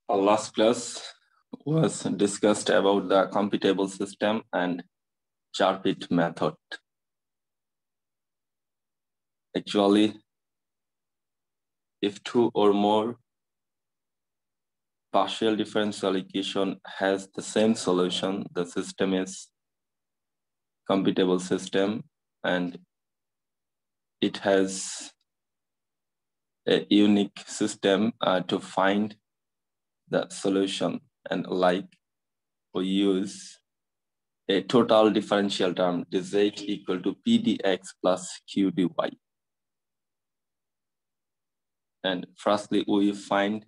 Our last class was discussed about the computable system and Charpit method. Actually, if two or more partial differential equation has the same solution, the system is computable system and it has a unique system to find the solution, and like we use a total differential term dz equal to p dx plus q dy. And firstly, we find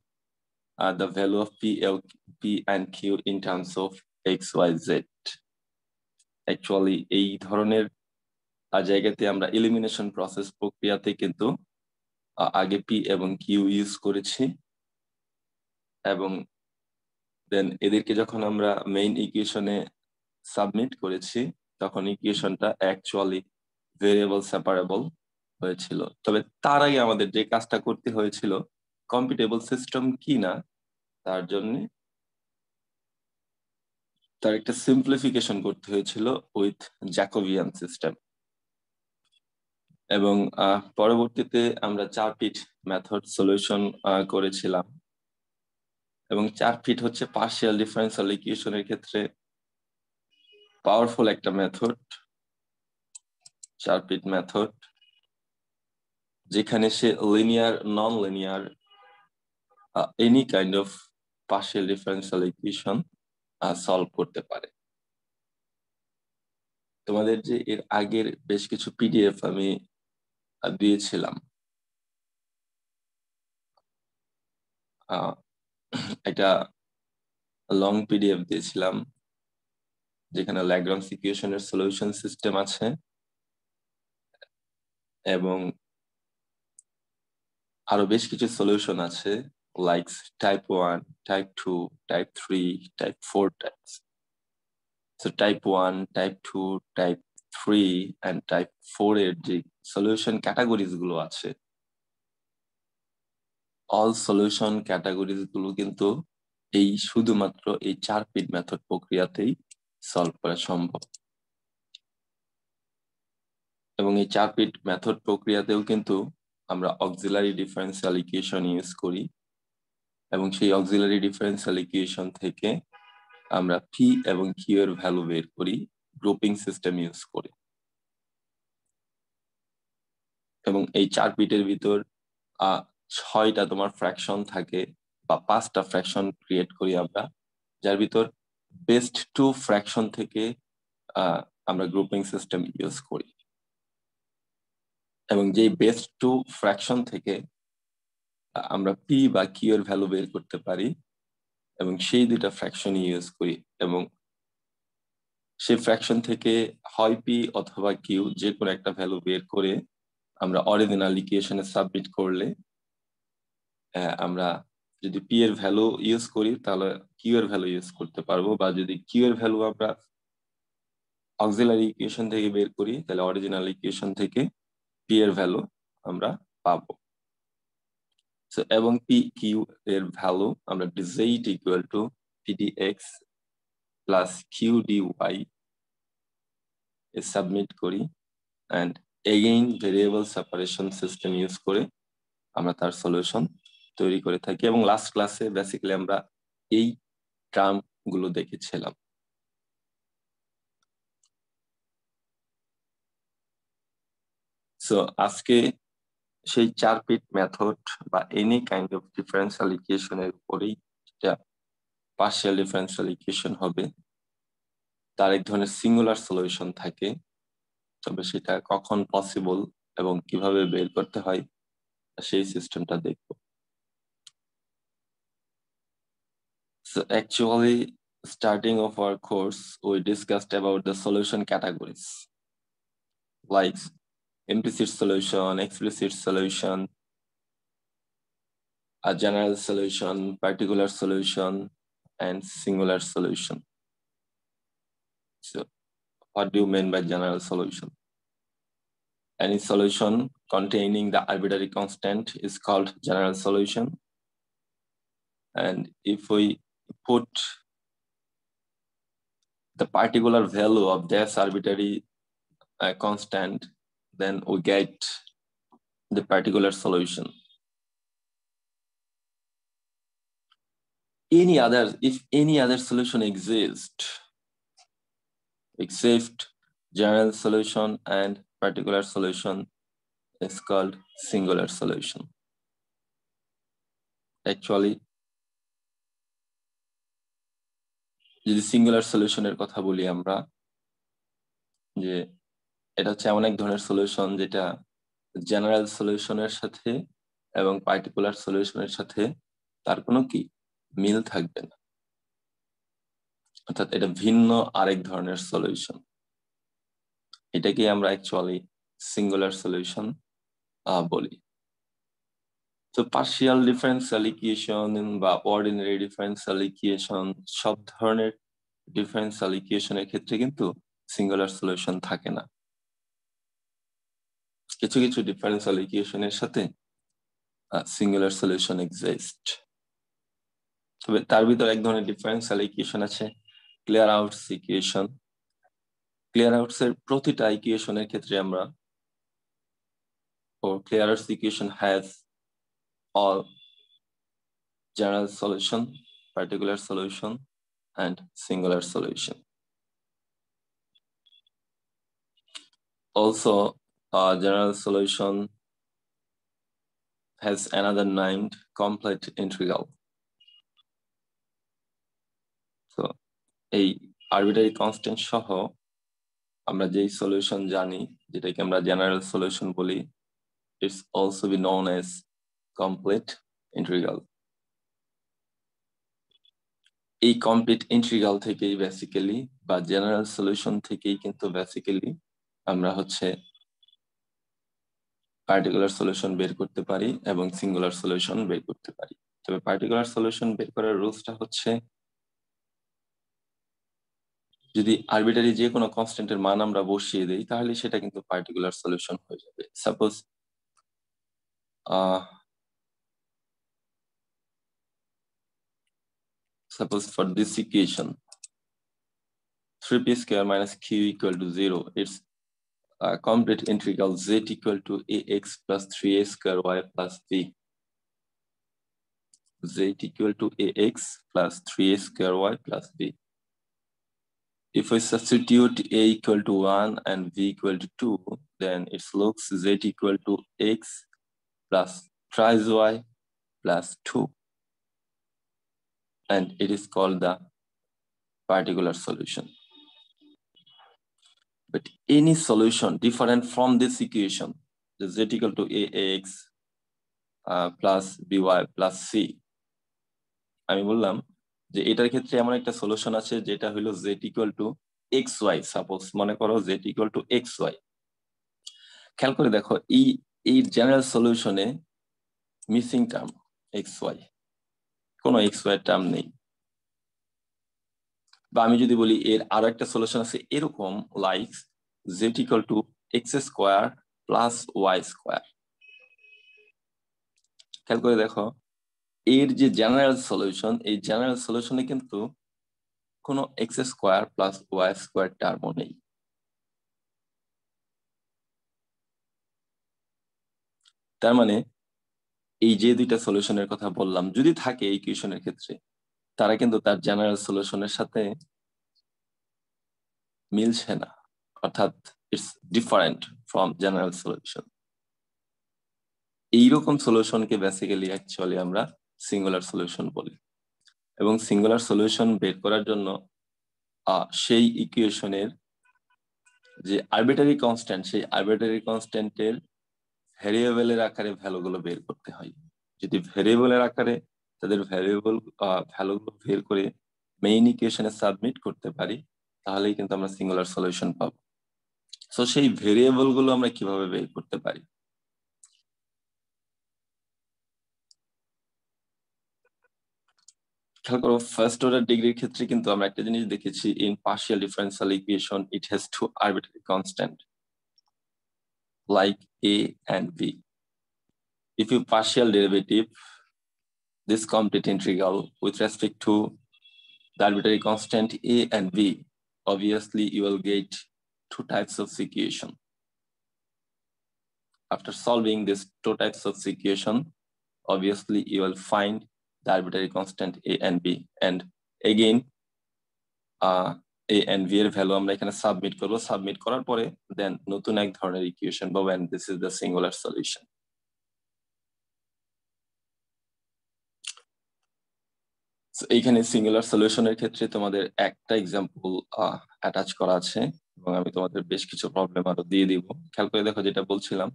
the value of P and Q in terms of X, Y, Z. Actually, এই ধরনের জায়গাতে আমরা elimination process প্রক্রিয়াতে কিন্তু আগে P এবং Q use করেছি, এবং দেন এদেরকে যখন আমরা মেইন ইকুয়েশনে সাবমিট করেছি তখন ইকুয়েশনটা অ্যাকচুয়ালি ভেরিয়েবল সেপারেবল হয়েছিল। তবে তার আগে আমাদের যে কাজটা করতে হয়েছিল কম্পিউটেবল সিস্টেম কি না তার জন্য তার একটা সিম্পলিফিকেশন করতে হয়েছিল উইথ জ্যাকোবিয়ান সিস্টেম। এবং পরবর্তীতে আমরা চারপিট মেথড সলিউশন করেছিলাম, এবং চারপিট হচ্ছে পার্শিয়াল ডিফারেন্সিয়াল ইকুয়েশনের ক্ষেত্রে পাওয়ারফুল একটা মেথড, চারপিট মেথড, যেখানে সে linear non linear any kind of partial differential equation solve করতে পারে। তোমাদের যে এর আগের বেশ কিছু পিডিএফ আমি দিয়েছিলাম, একটা লং পিডিএফ দিয়েছিলাম যেখানে ল্যাগ্রাঞ্জ ইকুয়েশনের সলিউশন সিস্টেম আছে এবং আরো বেশ কিছু সলিউশন আছে like type 1, type 2, type 3, type 4 types. So type 1, type 2, type 3 and type 4 এর যে সলিউশন ক্যাটাগরিজ গুলো আছে, অল সলিউশন ক্যাটাগরিজ গুলো কিন্তু এই শুধুমাত্র এই চারপিট মেথড প্রক্রিয়াতেই সলভ করা সম্ভব। এবং এই চারপিট মেথড প্রক্রিয়াতেও কিন্তু আমরা অক্সিলারি ডিফারেন্সিয়াল ইকুয়েশন ইউজ করি, এবং সেই অক্সিলারি ডিফারেন্সিয়াল ইকুয়েশন থেকে আমরা পি এবং কিউ এর ভ্যালু বের করি গ্রুপিং সিস্টেম ইউজ করে। এবং এই চারপিটের ভিতর 6টা তোমার ফ্র্যাকশন থাকে বা 5টা ফ্র্যাকশন ক্রিয়েট করি আমরা, যার ভিতর বেস্ট 2 ফ্র্যাকশন থেকে আমরা গ্রুপিং সিস্টেম ইউজ করি। এবং যেই বেস্ট 2 ফ্র্যাকশন থেকে আমরা পি বা কিউ এর ভ্যালু বের করতে পারি এবং সেই দুইটা ফ্র্যাকশন ইউজ করি, এবং সেই ফ্র্যাকশন থেকে হয় পি অথবা কিউ যে কোনো একটা ভ্যালু বের করে আমরা অরিজিনাল ইকুয়েশনে সাবমিট করলে আমরা যদি পি এর ভ্যালু ইউজ করি তাহলে কিউ এর ভ্যালু ইউজ করতে পারবো, বা যদি কিউ এর ভ্যালু আমরা অক্সিলারি ইকুয়েশন থেকে বের করি তাহলে অরিজিনাল ইকুয়েশন থেকে পি এর ভ্যালু আমরা পাবো। সো এবং পি কিউ এর ভ্যালু আমরা dz equal to pdx plus Q dy এ সাবমিট করি, and again variable separation system use করে আমরা তার সলিউশন তৈরি করে থাকি। এবং লাস্ট ক্লাসে বেসিক্যালি আমরা এই টার্ম গুলো দেখেছিলাম। সো আজকে সেই চারপিট মেথড বা এনি কাইন্ড অফ ডিফারেন্সিয়াল ইকুয়েশনের উপরেই যেটা পার্শিয়াল ডিফারেন্সিয়াল ইকুয়েশন হবে তার এক ধরনের সিঙ্গুলার সলিউশন থাকে, তবে সেটা কখন পসিবল এবং কিভাবে বের করতে হয় সেই সিস্টেমটা দেখবো। So actually, starting of our course, we discussed about the solution categories like implicit solution, explicit solution, a general solution, particular solution, and singular solution. So what do you mean by general solution? Any solution containing the arbitrary constant is called general solution. and if we put the particular value of this arbitrary constant, then we get the particular solution. If any other solution exists except general solution and particular solution, is called singular solution. Actually, যদি singular সলিউশনের কথা বলি আমরা, যে এটা হচ্ছে এমন এক ধরনের সলিউশন যেটা জেনারেল সলিউশনের সাথে এবং পার্টিকুলার সলিউশনের সাথে তার কোনো কি মিল থাকবে না, অর্থাৎ এটা ভিন্ন আরেক ধরনের সলিউশন। এটাকে আমরা অ্যাকচুয়ালি সিঙ্গুলার সলিউশন বলি। তো পার্শিয়াল ডিফারেন্সিয়াল ইকুয়েশন বা অর্ডিনারি ডিফারেন্সিয়াল ইকুয়েশন, সব ধরনের ডিফারেন্সিয়াল ইকুয়েশনের ক্ষেত্রে কিন্তু সিঙ্গুলার সলিউশন থাকে না। কিছু কিছু ডিফারেন্সিয়াল ইকুয়েশনের সাথে সিঙ্গুলার সলিউশন এক্সিস্ট। তবে তার ভিতর এক ধরনের ডিফারেন্সিয়াল ইকুয়েশন আছে clear outs equation. Clear outs এর প্রতিটা ইকুয়েশনের ক্ষেত্রে আমরা clear outs equation has all general solution, particular solution, and singular solution. Also, general solution has another named complete integral. So, a arbitrary constant সহ আমরা যেই solution জানি, যেটাকে আমরা general solution বলি, it's also be known as complete integral. এই complete integral থেকেই basically বা জেনারেল সলিউশন থেকেই কিন্তু বেসিক্যালি আমরা হচ্ছে পার্টিকুলার সলিউশন বের করতে পারি এবং সিঙ্গুলার সলিউশন বের করতে পারি। তবে পার্টিকুলার সলিউশন বের করার রুলসটা হচ্ছে, যদি আরবিটারি যে কোনো কনস্ট্যান্টের মান আমরা বসিয়ে দেই তাহলে সেটা কিন্তু পার্টিকুলার সলিউশন হয়ে যাবে। Suppose for this equation 3p square minus q equal to 0, it's complete integral z equal to ax plus 3a square y plus b. Z equal to ax plus 3a square y plus b. If we substitute a equal to 1 and b equal to 2, then it looks z equal to x plus thrice y plus 2. And it is called the particular solution. But any solution different from this equation, the z equal to ax plus by plus c, আমি বললাম যে এটার ক্ষেত্রে এমন একটা solution আছে যেটা হলো z equal to xy, suppose মনে করো z equal to xy। খেয়াল করে দেখো এই জেনারেল সলিউশনে মিসিং টার্ম xy, কোনো xy টার্ম নেই। বা আমি যদি বলি এর আরো একটা সলিউশন আছে এরকম, like z equal to x square plus y square. খেয়াল করে দেখো এর যে জেনারেল সলিউশন, এই জেনারেল সলিউশনে কিন্তু কোনো x square plus y square টার্মও নেই। তার মানে এই যে দুইটা সলিউশনের কথা বললাম যদি থাকে এই ইকুয়েশনের ক্ষেত্রে, তারা কিন্তু তার জেনারেল সলিউশনের সাথে মিলছে না, অর্থাৎ it's different from general solution. এইরকম সলিউশনকে বেসিক্যালি অ্যাকচুয়ালি আমরা সিঙ্গুলার সলিউশন বলি। এবং সিঙ্গুলার সলিউশন বের করার জন্য সেই ইকুয়েশনের যে আরবিটারি কনস্ট্যান্ট, সেই আরবিটারি কনস্ট্যান্টের ভ্যারিয়েবলের আকারে ভ্যালুগুলো বের করতে হয়। যদি ভ্যারিয়েবলের আকারে তাদের ভ্যালুগুলো বের করে মেইন ইকুয়েশনে সাবমিট করতে পারি, তাহলেই কিন্তু আমরা সিঙ্গুলার সলিউশন পাবো। সো সেই ভেরিয়েবল গুলো আমরা কিভাবে বের করতে পারি? খেয়াল করো ফার্স্ট অর্ডার ডিগ্রির ক্ষেত্রে কিন্তু আমরা একটা জিনিস দেখেছি, in partial differential equation it has to arbitrary constant like a and b. If you partial derivative this complete integral with respect to the arbitrary constant a and b, obviously you will get two types of equation. After solving these two types of equation, obviously you will find the arbitrary constant a and b, and again a and b এর value আমরা এখানে submit করব। Submit করার পরে দেন নতুন এক ধরনের equation পাবো, and this is the singular solution. এইখানে সিঙ্গুলার সলিউশনের ক্ষেত্রে তোমাদের একটা এক্সাম্পল অ্যাটাচ করা আছে, এবং আমি তোমাদের বেশ কিছু প্রবলেম আরো দিয়ে দিব। খেয়াল করে দেখো, যেটা বলছিলাম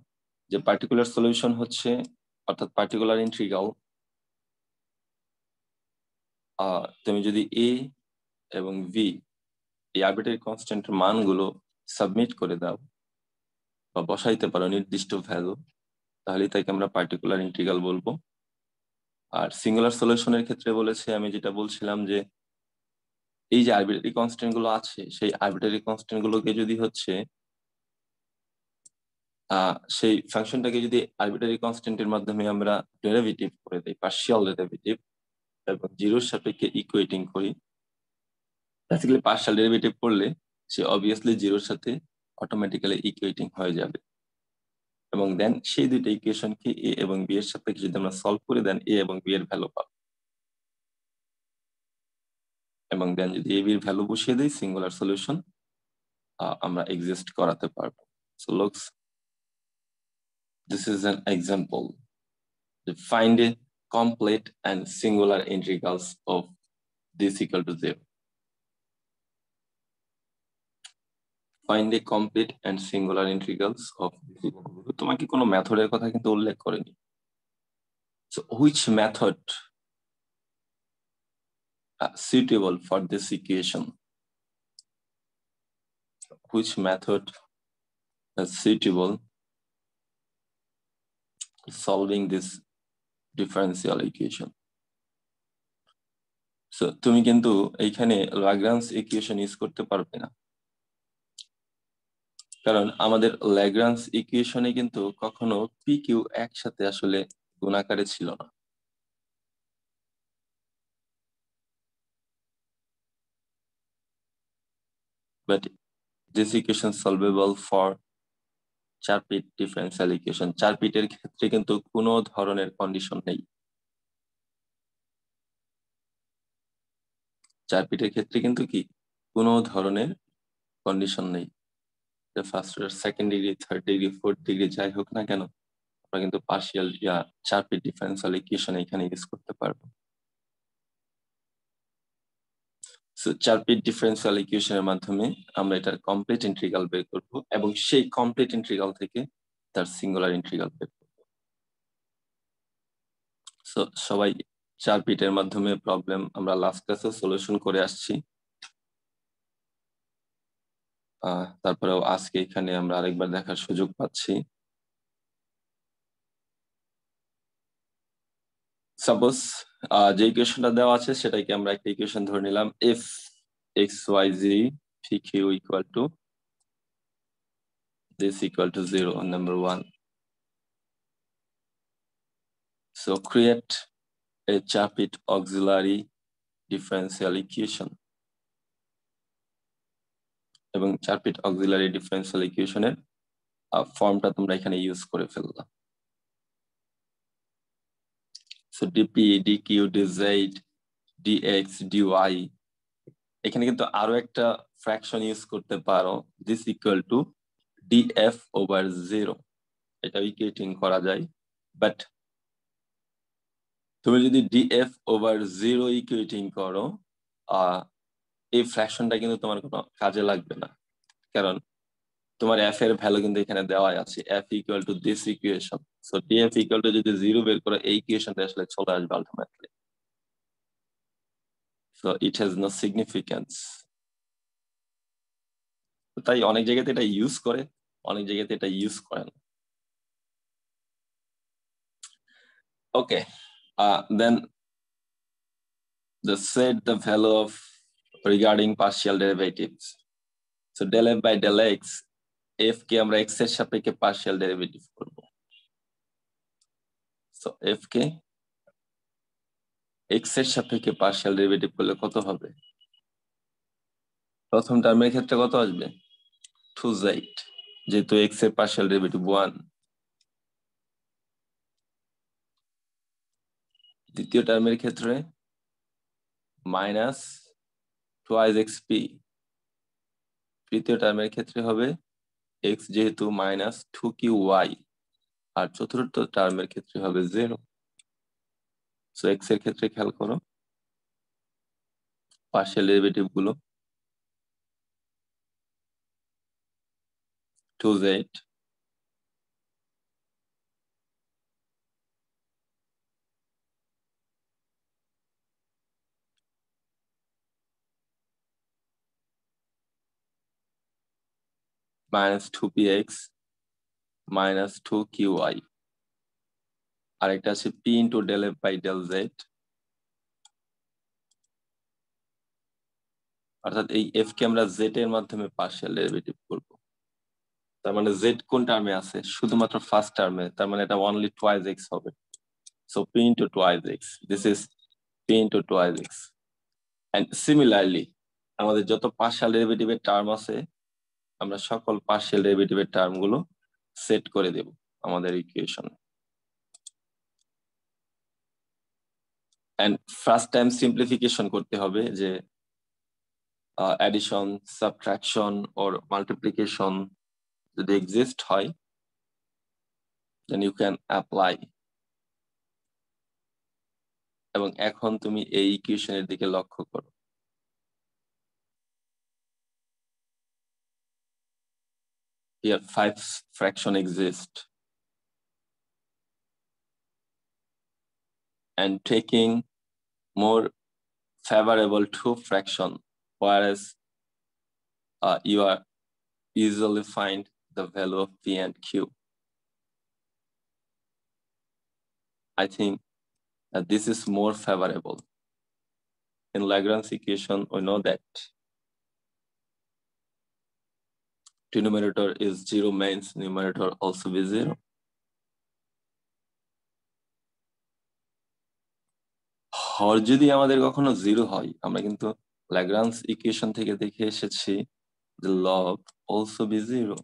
যে পার্টিকুলার সলিউশন হচ্ছে, অর্থাৎ পার্টিকুলার ইন্টিগ্রাল, তুমি যদি এ এবং ভি এই আরবিট্রারি কনস্ট্যান্টের মানগুলো সাবমিট করে দাও বা বসাইতে পারো নির্দিষ্ট ভ্যালু, তাহলে তাকে আমরা পার্টিকুলার ইন্টিগ্রাল বলবো। আর সিঙ্গুলার সলিউশনের ক্ষেত্রে বলেছে, আমি যেটা বলছিলাম যে এই যে আরবিট্রারি কনস্ট্যান্ট গুলো আছে, সেই আরবিট্রারি কনস্ট্যান্ট গুলোকে যদি হচ্ছে সেই ফাংশনটাকে যদি আরবিট্রারি কনস্ট্যান্টের মাধ্যমে আমরা ডেরিভেটিভ করে দেই, পার্শিয়াল ডেরিভেটিভ, এবং জিরোর সাপেক্ষে ইকুয়েটিং করি, বেসিক্যালি পার্শিয়াল ডেরিভেটিভ করলে সে অবভিয়াসলি জিরোর সাথে অটোমেটিক্যালি ইকুয়েটিং হয়ে যাবে। এবং দেন সেই দুইটা ইকুয়েশনকে এ এবং বি এর সাপেক্ষে যদি আমরা সলভ করে দেন, এ এবং বি এর ভ্যালু পাবো, এবং দেন যদি এ বি এর ভ্যালু বসিয়ে দেই, সিঙ্গুলার সলিউশন আমরা এক্সিস্ট করাতে পারবো। So looks, this is an example. Find a complete and singular integrals of this equal to 0. Find a complete and singular integrals of this equal to 0. তোমাকে কোনো মেথডের কথা কিন্তু উল্লেখ করেনি। So which method suitable for this equation? Which method is suitable solving this differential equation? So তুমি কিন্তু এইখানে ল্যাগ্রাঞ্জ ইকুয়েশন ইউজ করতে পারবে না, কারণ আমাদের ল্যাগ্রাঞ্জ ইকুয়েশনে কিন্তু কখনো পি কিউ একসাথে আসলে গুণাকারে ছিল না। But this equation solvable for Charpit differential equation. চার-পিটের ক্ষেত্রে কিন্তু কোনো ধরনের কন্ডিশন নেই। চার-পিটের ক্ষেত্রে কিন্তু কি কোনো ধরনের কন্ডিশন নেই। First order, second degree, third degree, fourth degree যাই হোক না কেন, আমরা কিন্তু পার্শিয়াল চার-পিট ডিফারেন্সিয়াল ইকুয়েশন এখানে ইউজ করতে পারবো। সো চার-পিট ডিফারেন্সিয়াল ইকুয়েশনের মাধ্যমে আমরা এটার কমপ্লিট ইন্টিগ্রাল বের করব, এবং সেই কমপ্লিট ইন্টিগ্রাল থেকে তার সিঙ্গুলার ইন্টিগ্রাল বের করব। সো সবাই চার-পিটের মাধ্যমে প্রবলেম আমরা লাস্ট ক্লাসে সলিউশন করে আসছি। তারপরেও আজকে এখানে আমরা আরেকবার দেখার সুযোগ পাচ্ছি। সাপোজ যে ইকুয়েশনটা দেওয়া আছে সেটাকে আমরা একটা ইকুয়েশন ধরে নিলাম, if xyz pq equal to this equal to 0 on number 1. So create a চার-পিট auxiliary differential equation, এবং চার-পিট auxiliary differential equationের ফর্মটা তোমরা এখানে ইউজ করে ফেললাম। So dp dq dz dx dy, এখানে কিন্তু আরো একটা ফ্র্যাকশন ইউজ করতে পারো, this equal to df over 0, এটা ইকুয়েটিং করা যায়। বাট তুমি যদি df over 0 ইকুয়েটিং করো, এই ফ্র্যাকশনটা কিন্তু তোমার কোনো কাজে লাগবে না, কারণ তোমার f এর ভ্যালু কিন্তু এখানে দেওয়া আছে, f equal to this equation. So df equal to যদি 0 বের করো, এই ইকুয়েশনটা আসলে চলে আসবে ultimately. So it has no significance. তাই অনেক জায়গাতে এটা ইউজ করে, অনেক জায়গাতে এটা ইউজ করে না। Okay, then the set the value of regarding partial derivatives. So del f by del x, f কে আমরা x এর সাপেক্ষে পার্শিয়াল ডেরিভেটিভ করব। So f কে x এর সাপেক্ষে পার্শিয়াল ডেরিভেটিভ করলে কত হবে? প্রথম টার্মের ক্ষেত্রে কত আসবে? 2z, যেহেতু x এর পার্শিয়াল ডেরিভেটিভ 1। দ্বিতীয় টার্মের ক্ষেত্রে মাইনাস টুয়াইজ xp। তৃতীয় টার্মের ক্ষেত্রে হবে x যেহেতু মাইনাস 2qy, আর চতুর্থ টার্মের ক্ষেত্রে হবে 0। সো x এর ক্ষেত্রে খেয়াল করো পার্শিয়াল ডেরিভেটিভ গুলো 2z minus 2px minus 2qy, আর একটা আছে p into del F by del Z. অর্থাৎ এই এফ কে আমরা জেড এর মাধ্যমে পার্শিয়াল ডেরিভেটিভ করব। তার মানে জেড কোন টার্মে আছে? শুধুমাত্র ফার্স্ট টার্মে, তার মানে এটা অনলি টুয়াইজ এক্স হবে। So p into twice x, this is p into twice x. And similarly আমাদের যত পার্শিয়াল ডেরিভেটিভের টার্ম আছে, আমরা সকল পার্শিয়াল ডেরিভেটিভের টার্ম গুলো সেট করে দেব আমাদের equation. And first time simplification করতে হবে, যে অ্যাডিশন, সাবট্রাকশন অর মাল্টিপ্লিকেশন যদি এক্সিস্ট হয়, দেন ইউ ক্যান অ্যাপ্লাই। এবং এখন তুমি এই ইকুয়েশনের দিকে লক্ষ্য করো। Here 5 fraction exist, and taking more favorable to fraction, whereas you are usually find the value of p and q. I think that this is more favorable. In Lagrange equation, we know that denominator is 0 means numerator also be 0. হর যদি আমাদের কখনো 0 হয়, আমরা কিন্তু Lagrange equation থেকে দেখে এসেছি the log also be 0.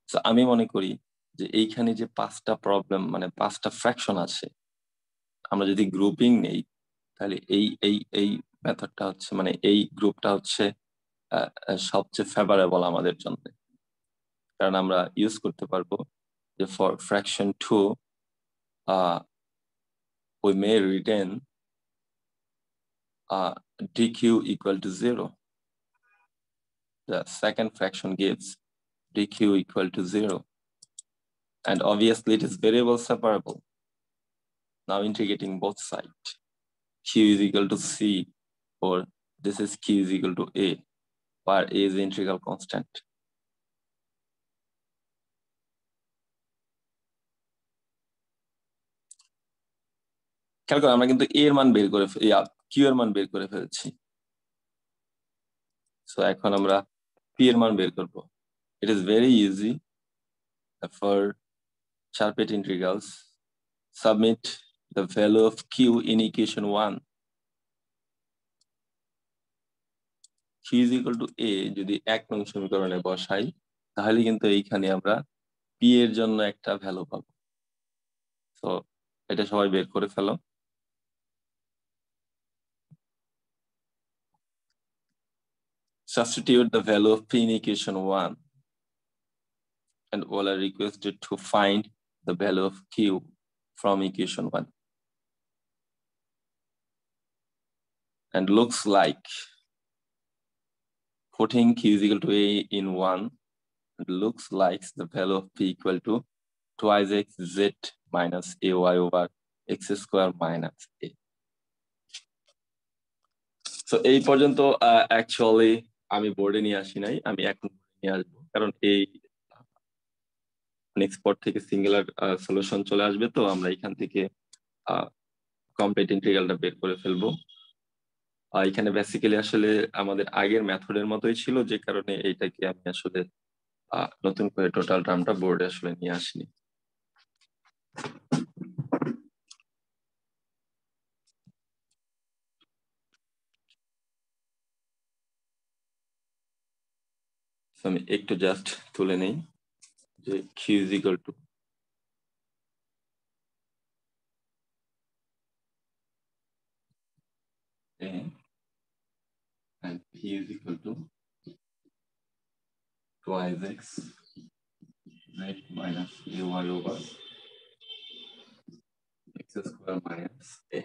So আমি মনে করি যে এইখানে যে 5টা প্রবলেম, মানে 5টা ফ্র্যাকশন আছে, আমরা যদি গ্রুপিং নেই, তাহলে এই মেথডটা হচ্ছে, মানে এই গ্রুপটা হচ্ছে সবচেয়ে ফেভারেবল আমাদের জন্য। কারণ আমরা ইউজ করতে পারবো যে for fraction 2 we may retain dq equal to 0. The second fraction gives dq equal to 0, and obviously it is variable separable. Now integrating both sides, q is equal to c, or this is q is equal to a, where a is the integral constant. খেয়াল করো আমরা কিন্তু a এর মান বের করে q এর মান বের করে ফেলেছি। সো এখন আমরা p এর মান বের করব। It is very easy for Sharpet integrals. Submit the value of q in equation 1. q is equal to a যদি 1 নং সমীকরণে বসাই, তাহলে কিন্তু এইখানে আমরা p এর জন্য একটা ভ্যালু পাবো। তো এটা সবাই বের করে ফেলো। Substitute the value of p in equation 1, and all are requested to find the value of q from equation 1. And looks like putting q is equal to a in 1, it looks like the value of p equal to twice x z minus ay over x square minus a. So এই পর্যন্ত actually আমি বোর্ডে নিয়ে আসি নাই, আমি এখন নিয়ে আসবো, কারণ এই নেক্সট পর থেকে সিঙ্গুলার সলিউশন চলে আসবে, তো আমরা এখান থেকে কমপ্লিট ইন্টিগ্রালটা বের করে ফেলবো। এখানে বেসিক্যালি আসলে আমাদের আগের মেথডের মতোই ছিল, যে কারণে এইটাকে আমি আসলে নতুন করে টোটাল টার্মটা বোর্ডে আসলে নিয়ে আসিনি। আমি একটু জাস্ট তুলে নেই যে q is equal to a and p is equal to twice x z minus ay over x square minus a.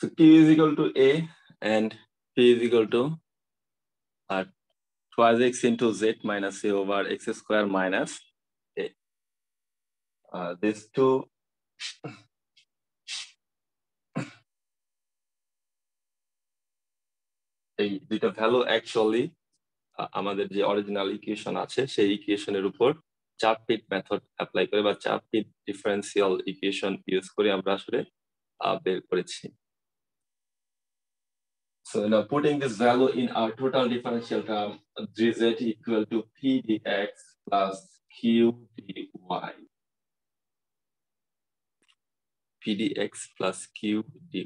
So q is equal to a and p is equal to twice x into z minus a over x square minus a. These two এই দুইটা value actually আমাদের যে original equation আছে সেই ইকুয়েশনের উপর চাপ-পিট method apply করে বা চাপ-পিট ডিফারেন্সিয়াল ইকুয়েশন ইউজ করে আমরা আসলে বের করেছি. So now putting this value in our total differential term, dz equal to p dx plus q dy. P dx plus q dy.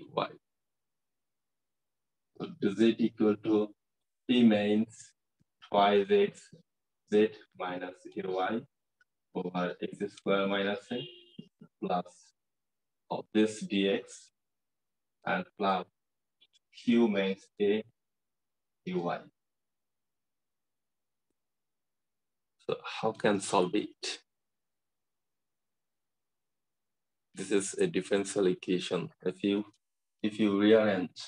So dz equal to p means twice x z minus ay over x square minus a plus of this dx and plus q means a dy. So how can solve it? This is a differential equation. If you rearrange,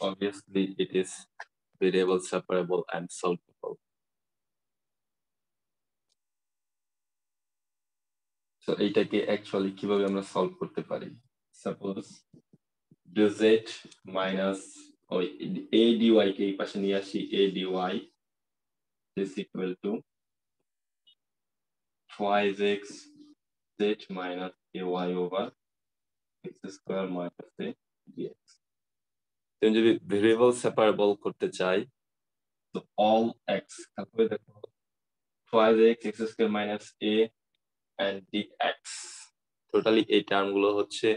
obviously it is variable separable and solvable. So এটাকে actually কিভাবে আমরা solve করতে পারি? Suppose dz minus a dy কে এই পাশে নিয়ে আসি, a dy is equal to twice x z minus ay over x square minus a dx. তুমি যদি ভেরিয়েবল সেপারেবল করতে চাই তো all x তারপরে দেখো twice x x square minus a and dx totally এই টার্ম গুলো হচ্ছে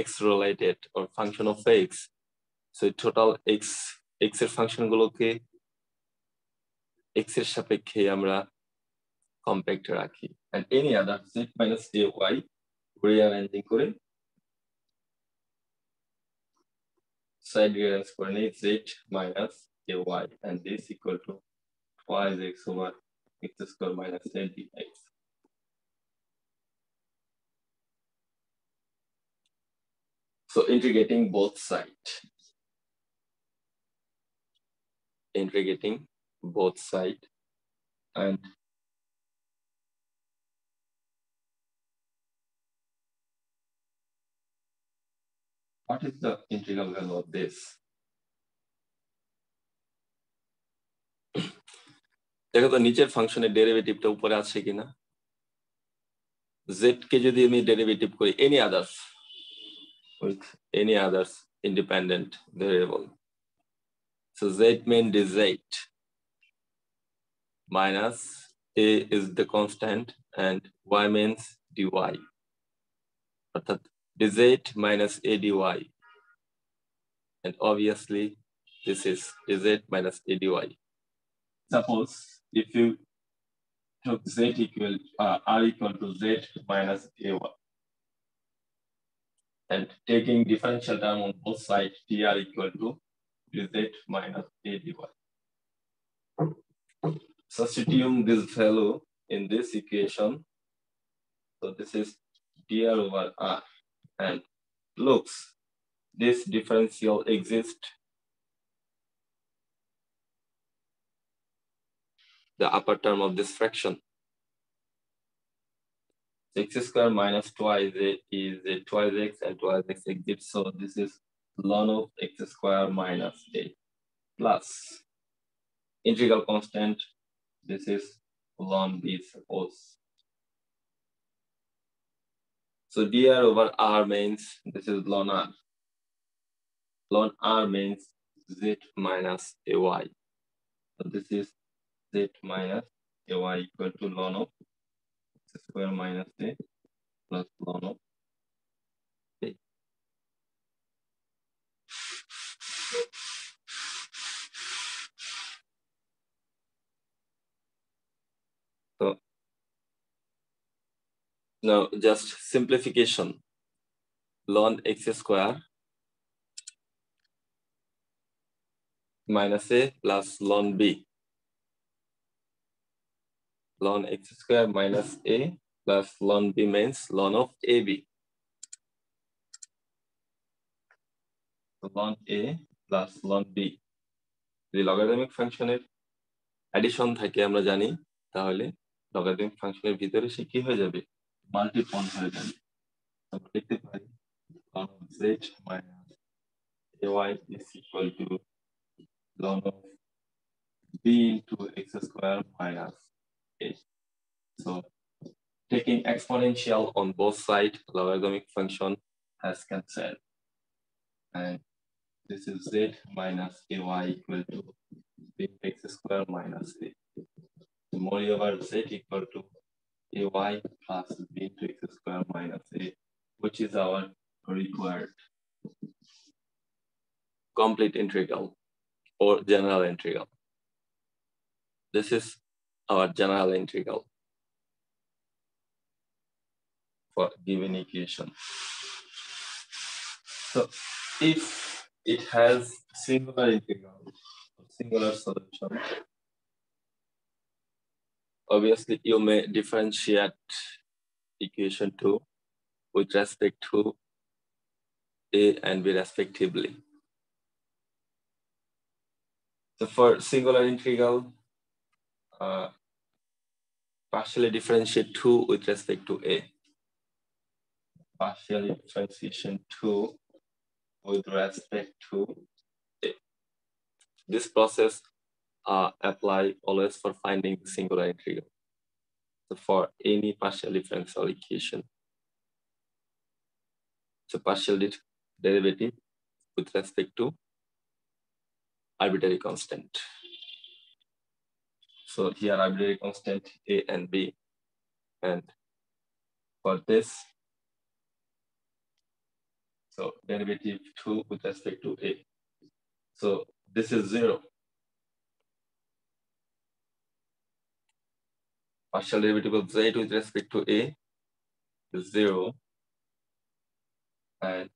x related or function of x. So total x এর ফাংশন গুলোকে x এর সাপেক্ষে আমরা কম্প্যাক্ট রাখি and any other z minus ay rearranging করে side rearrange করে নেই z minus ay and this equal to twice x over x square minus a dx. So integrating both sides. And what is the integral value of this? দেখো তো নিচের ফাংশনের ডেরিভেটিভটা উপরে আছে কিনা. z কে যদি আমি ডেরিভেটিভ করি any others with any others independent variable. So z mean dz minus a is the constant and y means dy. অর্থাৎ dz minus a dy. And obviously this is dz minus a dy. Suppose if you took z equal r equal to z minus a1 and taking differential term on both sides dr equal to dz minus a dy. Substituting this value in this equation, so this is dr over r and looks this differential exists, the upper term of this fraction. X square minus twice a is a twice x and twice x exists. So this is ln of x square minus a plus integral constant. This is ln b, suppose. So dr over r means this is ln r. Ln r means z minus ay. So this is z minus ay equal to ln of x square minus a plus ln of a. So now just simplification. Ln x square minus a plus ln b. Ln x square minus a plus ln b means ln of ab. So ln a plus ln b. যদি logarithmic ফাংশনের addition থাকে আমরা জানি, তাহলে logarithmic ফাংশনের ভিতরে সে কি হয়ে যাবে, মাল্টিপল হয়ে যাবে। আমরা লিখতে পারি ln of z minus ay is equal to ln of b into x square minus a. So taking exponential on both sides, logarithmic function has cancelled, and this is z minus ay equal to b x square minus a. So moreover, z equal to ay plus b into x square minus a, which is our required complete integral or general integral. This is our general integral for given equation. So if it has singular integral, singular solution, obviously you may differentiate equation 2 with respect to a and b respectively. So for singular integral, partially differentiate 2 with respect to a. Partially differentiation 2 with respect to a. This process apply always for finding the singular integral. So for any partial differential equation, so partial derivative with respect to arbitrary constant. So here arbitrary constant a and b, and for this, so derivative 2 with respect to a. So this is 0. Partial derivative of z with respect to a is 0, and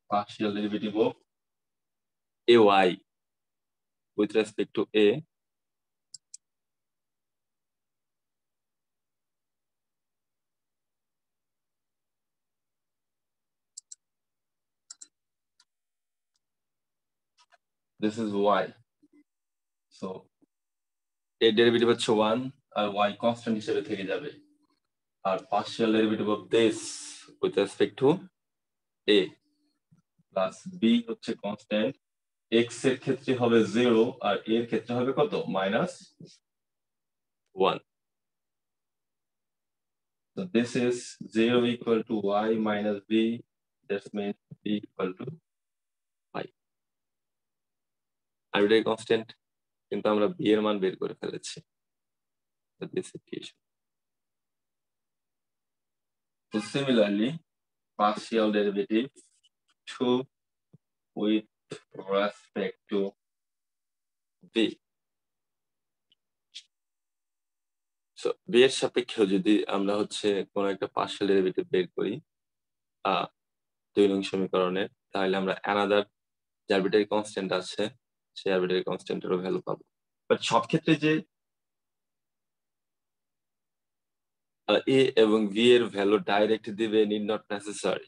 partial derivative of ay with respect to a this is y. So a derivative হচ্ছে 1 আর y constant হিসেবে থেকে যাবে, আর partial derivative of this with respect to a plus b হচ্ছে constant, x এর ক্ষেত্রে হবে 0 আর a এর ক্ষেত্রে হবে কত, -1. So this is 0 equal to y minus b. That means b equal to y. Arbitrary constant, কিন্তু আমরা b এর মান বের করে ফেলেছি. So this equation. So similarly, partial derivative 2 with respect to b. So b এর সাপেক্ষে যদি আমরা হচ্ছে কোন একটা partial derivative বের করি 2 নং সমীকরণে, তাহলে আমরা another যে arbitrary constant আছে সেই arbitrary constant এর ভ্যালু পাবো। বাট সব ক্ষেত্রে যে এ এবং বি এর ভ্যালু ডাইরেক্ট দিবে নিড নট নেসেসারি।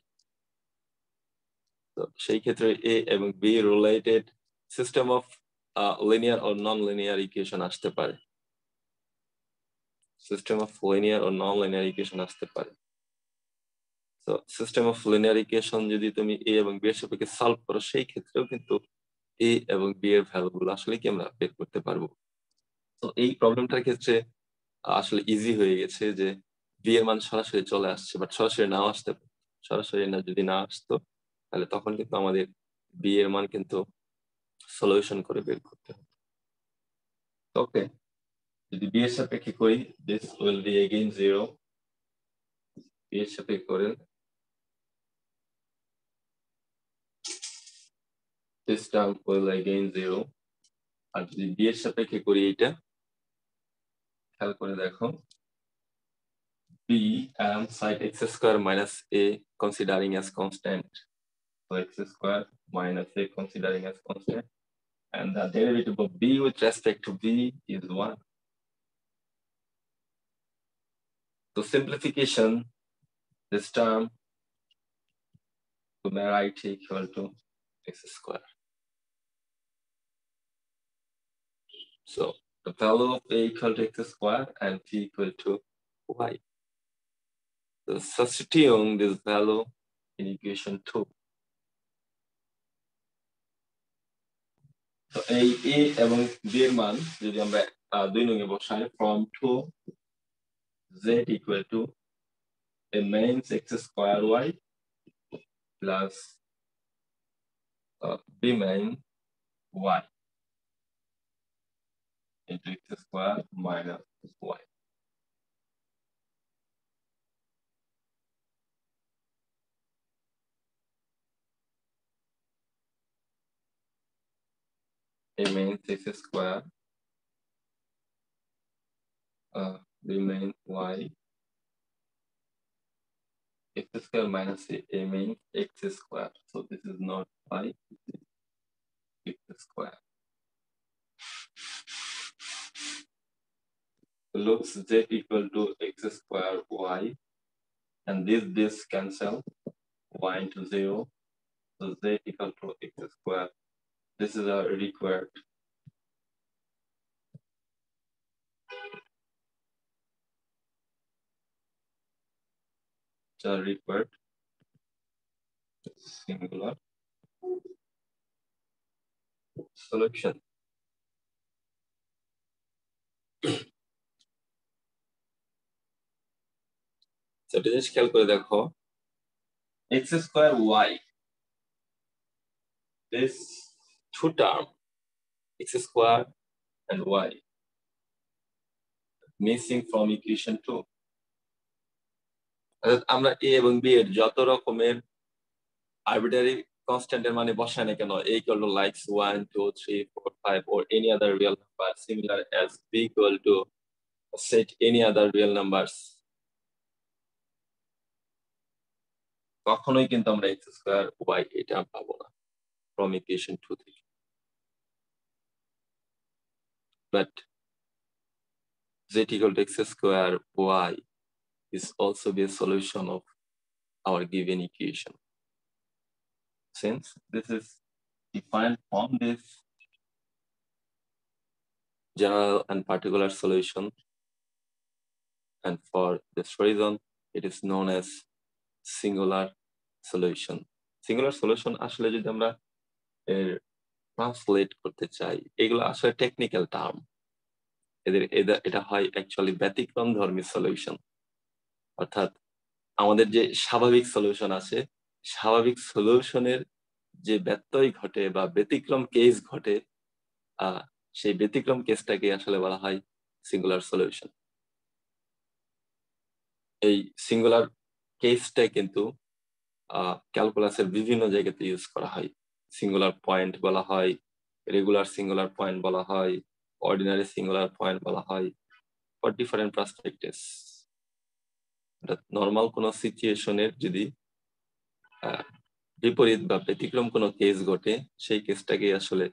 তো সেই ক্ষেত্রে এ এবং be related system of linear or non linear equation আসতে পারে, system of linear or non linear equation আসতে পারে। তো সিস্টেম অফ লিনিয়ার ইকুয়েশন যদি তুমি এ এবং বি এর সাপেক্ষে সলভ করো, সেই ক্ষেত্রেও কিন্তু এ এবং বি এর ভ্যালুগুলো আসলে কি আমরা বের করতে পারবো। তো এই প্রবলেমটার ক্ষেত্রে আসলে ইজি হয়ে গেছে যে বি এর মান সরাসরি চলে আসছে, বাট সরাসরি নাও আসতে পারে। সরাসরি না যদি না আসতো তাহলে তখন কিন্তু আমাদের বি এর মান কিন্তু সলিউশন করে বের করতে হবে। ওকে, যদি বি এর সাপেক্ষে করি, this will be again 0। B এর সাপেক্ষে করেন, this term will again 0। আর যদি বি এর সাপেক্ষে করি এইটা, খেয়াল করে দেখো, b and sin x square minus a considering as constant, so x square minus a considering as constant, and the derivative of b with respect to b is 1. So simplification, this term to the right equal to x square. So the value of a equal to x square and p equal to y. So substituting this value in equation 2. So a এবং b এর মান যদি আমরা 2 নং এ বসাই, from 2 z equal to a mains x square y plus b main y into x square minus y. A mains x square b main y x square minus a main x square. So this is not y, this is x square. Looks z equal to x square y, and this cancel, y into 0. So z equal to x square. This is our required. Required singular solution. So just খেয়াল করে দেখো, x square y, this two term x square and y missing from equation 2. আমরা a এবং b এর যত রকমের arbitrary constant এর মানে বসাই না কেন, a equal to likes 1 2 3 4 5 or any other real number similar as b equal to set any other real numbers, কখনোই কিন্তু আমরা x square y এটা পাবো না from equation 2 থেকে। But z equal to x square y is also be a solution of our given equation, since this is defined from this general and particular solution, and for this reason it is known as singular solution. Singular solution আসলে যদি আমরা translate করতে চাই, এগুলো আসলে technical term, এটা হয় actually ব্যতিক্রম ধর্মী সলিউশন। অর্থাৎ আমাদের যে স্বাভাবিক সলিউশন আছে, স্বাভাবিক সলিউশনের যে ব্যত্যয় ঘটে বা ব্যতিক্রম কেস ঘটে, সেই ব্যতিক্রম কেসটাকে আসলে বলা হয় সিঙ্গুলার সলিউশন। এই সিঙ্গুলার কেসটা কিন্তু ক্যালকুলাসের বিভিন্ন জায়গাতে ইউজ করা হয়। সিঙ্গুলার পয়েন্ট বলা হয়, রেগুলার সিঙ্গুলার পয়েন্ট বলা হয়, অর্ডিনারি সিঙ্গুলার পয়েন্ট বলা হয়, ফর ডিফারেন্ট পার্সপেক্টিভস। নর্মাল কোনো সিচুয়েশনের যদি বিপরীত বা ব্যতিক্রম কোনো কেস ঘটে, সেই কেসটাকে আসলে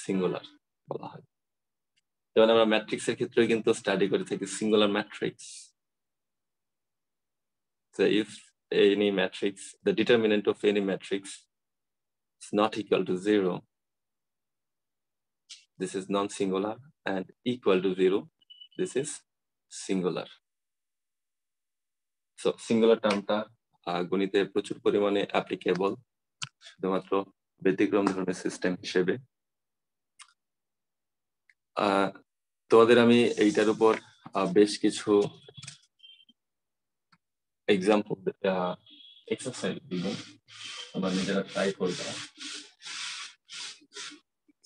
সিঙ্গুলার বলা হয়। যেমন আমরা ম্যাট্রিক্সের ক্ষেত্রে কিন্তু স্টাডি করে থাকি singular matrix. So if any matrix, the determinant of any matrix is not equal to 0, this is non-singular, and equal to 0, this is singular. So singular টার্মটা গণিতে প্রচুর পরিমাণে অ্যাপ্লিকেবল, শুধুমাত্র ব্যতিক্রম ধরনের সিস্টেম হিসেবে। তোমাদের আমি এইটার উপর বেশ কিছু এক্সাম্পল এক্সারসাইজ দিব, তোমরা নিজেরা ট্রাই করবে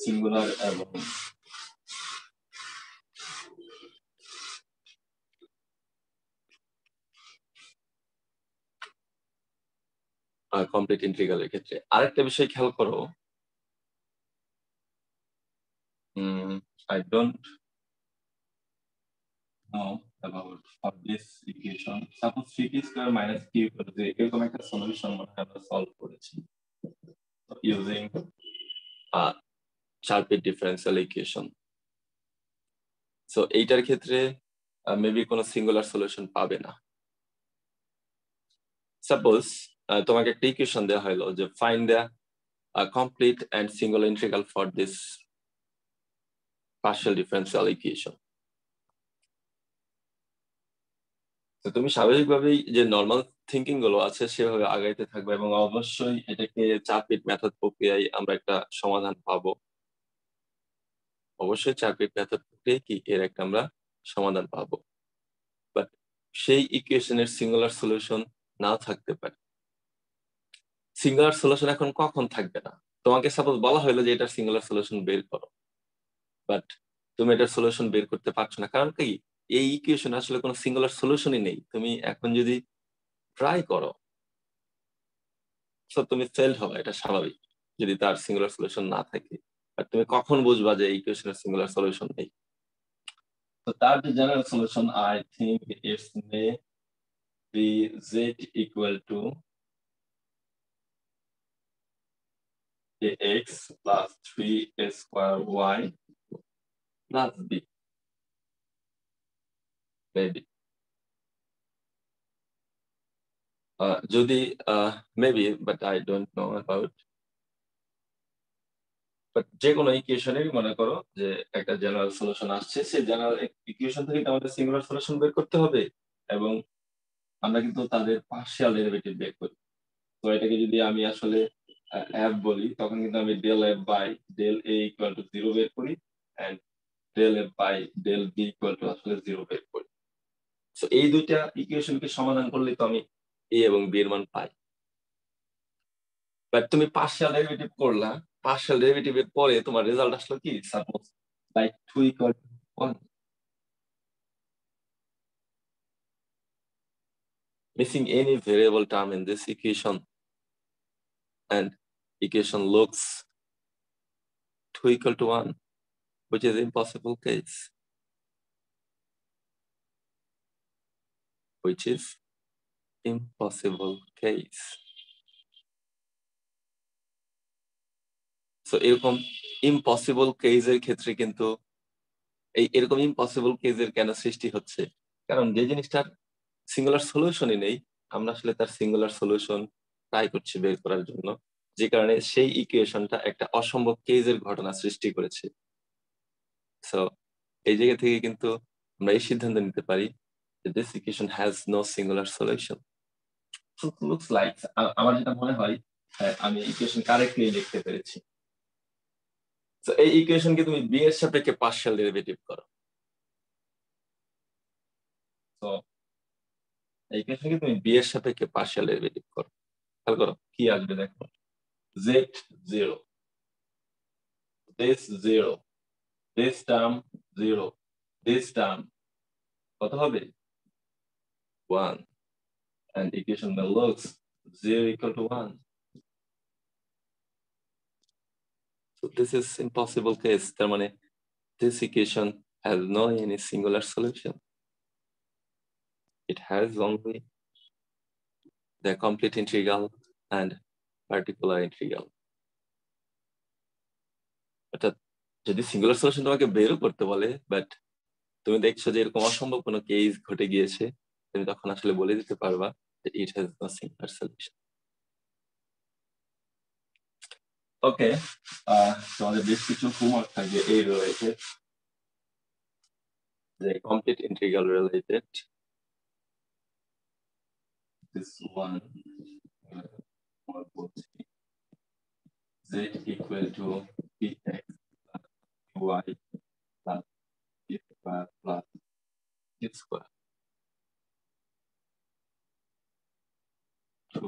সিঙ্গুলার এবং কমপ্লিট ইন্টিগ্রালের ক্ষেত্রে। আরেকটা বিষয় খেয়াল করো, I don't know about this equation. Suppose 3t square minus q equal to 0, এরকম একটা সলিউশন আমরা সলভ করেছি using Sharpe differential equation. So এইটার ক্ষেত্রে মেবি কোনো সিঙ্গুলার সলিউশন পাবে না। সাপোজ তোমাকে একটা ইকুয়েশন দেওয়া হলো যে find the complete and singular integral for this partial differential equation. তো তুমি স্বাভাবিকভাবেই যে নর্মাল থিঙ্কিং গুলো আছে সেভাবে আগাইতে থাকবে, এবং অবশ্যই এটাকে 4 বিট মেথড প্রক্রিয়ায় আমরা একটা সমাধান পাবো। অবশ্যই 4 বিট মেথড প্রক্রিয়ায় কি এর একটা আমরা সমাধান পাবো, বাট সেই ইকুয়েশনের সিঙ্গুলার সলিউশন নাও থাকতে পারে। সিঙ্গুলার সলিউশন এখন কখন থাকবে না, তোমাকে সাপোজ বলা হলো যে এটার সিঙ্গুলার সলিউশন বের করো, বাট তুমি এটার সলিউশন বের করতে পারছো না, কারণ কি এই ইকুয়েশন আসলে কোনো সিঙ্গুলার সলিউশনই নেই। তুমি এখন যদি ট্রাই করো, সো তুমি ফেল হবে, এটা স্বাভাবিক যদি তার সিঙ্গুলার সলিউশন না থাকে। বাট তুমি কখন বুঝবা যে এই ইকুয়েশনের সিঙ্গুলার সলিউশন নেই? তো তার যে general solution, I think it's may be z equal to ax plus 3a square y plus b, maybe. যদি maybe, but I don't know about. But যে কোনো ইকুয়েশনেরই মনে করো যে একটা জেনারেল সলিউশন আসছে, সেই জেনারেল ইকুয়েশন থেকে আমাদের সিঙ্গুলার সলিউশন বের করতে হবে, এবং আমরা কিন্তু তাদের পার্শিয়াল ডেরিভেটিভ বের করি। তো এটাকে যদি আমি আসলে f বলি, তখন কিন্তু আমি del f by del a equal to 0 বের করি, and del f by del b equal to আসলে 0 বের করি। সো এই দুইটা ইকুয়েশনকে সমাধান করলে তো আমি a এবং b এর মান পাই। বাট তুমি পার্শিয়াল ডেরিভেটিভ করলা, পার্শিয়াল ডেরিভেটিভের পরে তোমার রেজাল্ট আসলো কি suppose like 2 equal to 1, missing any variable term in this equation, and equation looks 2 equal to 1, which is impossible case, which is impossible case. So এরকম ইম্পসিবল কেসের ক্ষেত্রে কিন্তু এরকম ইম্পসিবল কেসের কেন সৃষ্টি হচ্ছে, কারণ যে জিনিসটার সিঙ্গুলার সলিউশনই নেই, আমরা আসলে তার সিঙ্গুলার সলিউশন ট্রাই করছি বের করার জন্য, যে কারণে সেই ইকুয়েশনটা একটা অসম্ভব কেসের ঘটনা সৃষ্টি করেছে। সো এই জায়গা থেকে কিন্তু আমরা এই সিদ্ধান্ত নিতে পারি যে this equation has no singular solution. So it looks like আমার যেটা মনে হয় আমি ইকুয়েশন কারেক্টলি লিখতে পেরেছি। সো এই ইকুয়েশনকে তুমি b এর সাপেক্ষে পার্শিয়াল ডেরিভেটিভ করো। সো এই ইকুয়েশনকে তুমি b এর সাপেক্ষে পার্শিয়াল ডেরিভেটিভ করো, খেয়াল করো কি আসবে দেখো, z 0, this 0, this term 0, this term কত হবে 1, and equation looks 0 equal to 1. So this is impossible case, তার মানে this equation has no any singular solution. It has only the complete integral and particular integral. অর্থাৎ যদি singular solution তোমাকে বেরও করতে বলে, but তুমি দেখছো যে এরকম অসম্ভব কোনো কেস ঘটে গিয়েছে, তুমি তখন আসলে বলে দিতে পারবা it has no singular solution. Okay, তোমাদের বেশ কিছু হোমওয়ার্ক থাকবে এই related, the complete integral related. This one z equal to px plus y plus p square plus q square to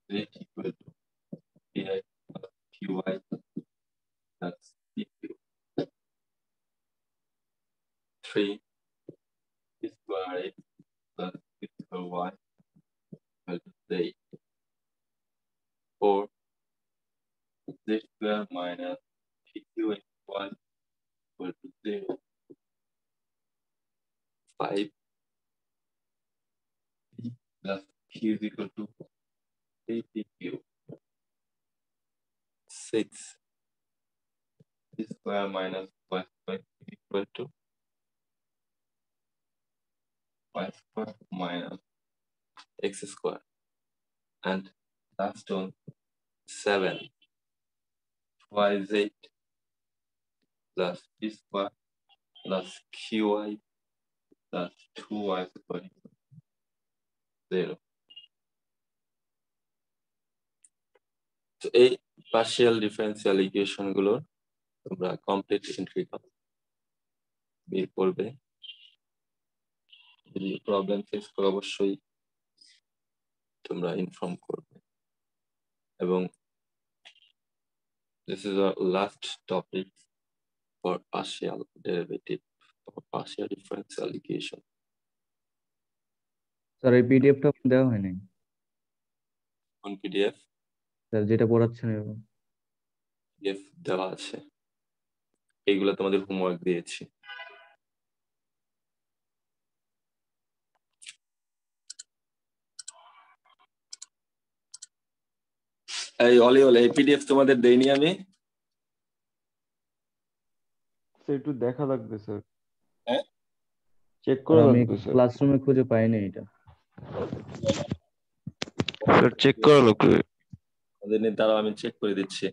z equal to px plus qy plus pq. 3 p square x plus p square y equal to z. 4 z square minus pq y equal to 0. 5 p plus q is equal to 3pq. 6 p square minus y square is equal to y square minus x square. And last one, 7 yz plus p square plus qy plus 2y square equal to 0. তো এই partial differential equation গুলোর তোমরা complete integral বের করবে। যদি problem face করো অবশ্যই তোমরা ইনফর্ম করবে। এবং this is our last topic for partial derivative or partial differential equation. Sir এই পিডিএফটা দেওয়া হয়নি কোন পিডিএফ? স্যার যেটা পড়াচ্ছেন এরকম পিডিএফ দেওয়া আছে, এইগুলো তোমাদের হোমওয়ার্ক দিয়েছি। এই অলি এই পিডিএফ তোমাদের দেইনি আমি? একটু দেখা লাগবে স্যার, হ্যাঁ চেক করা আমি লাগবে স্যার। ক্লাসরুমে খুঁজে পাইনি এটা স্যার চেক করা লাগবে। দাঁড়াও আমি চেক করে দিচ্ছি।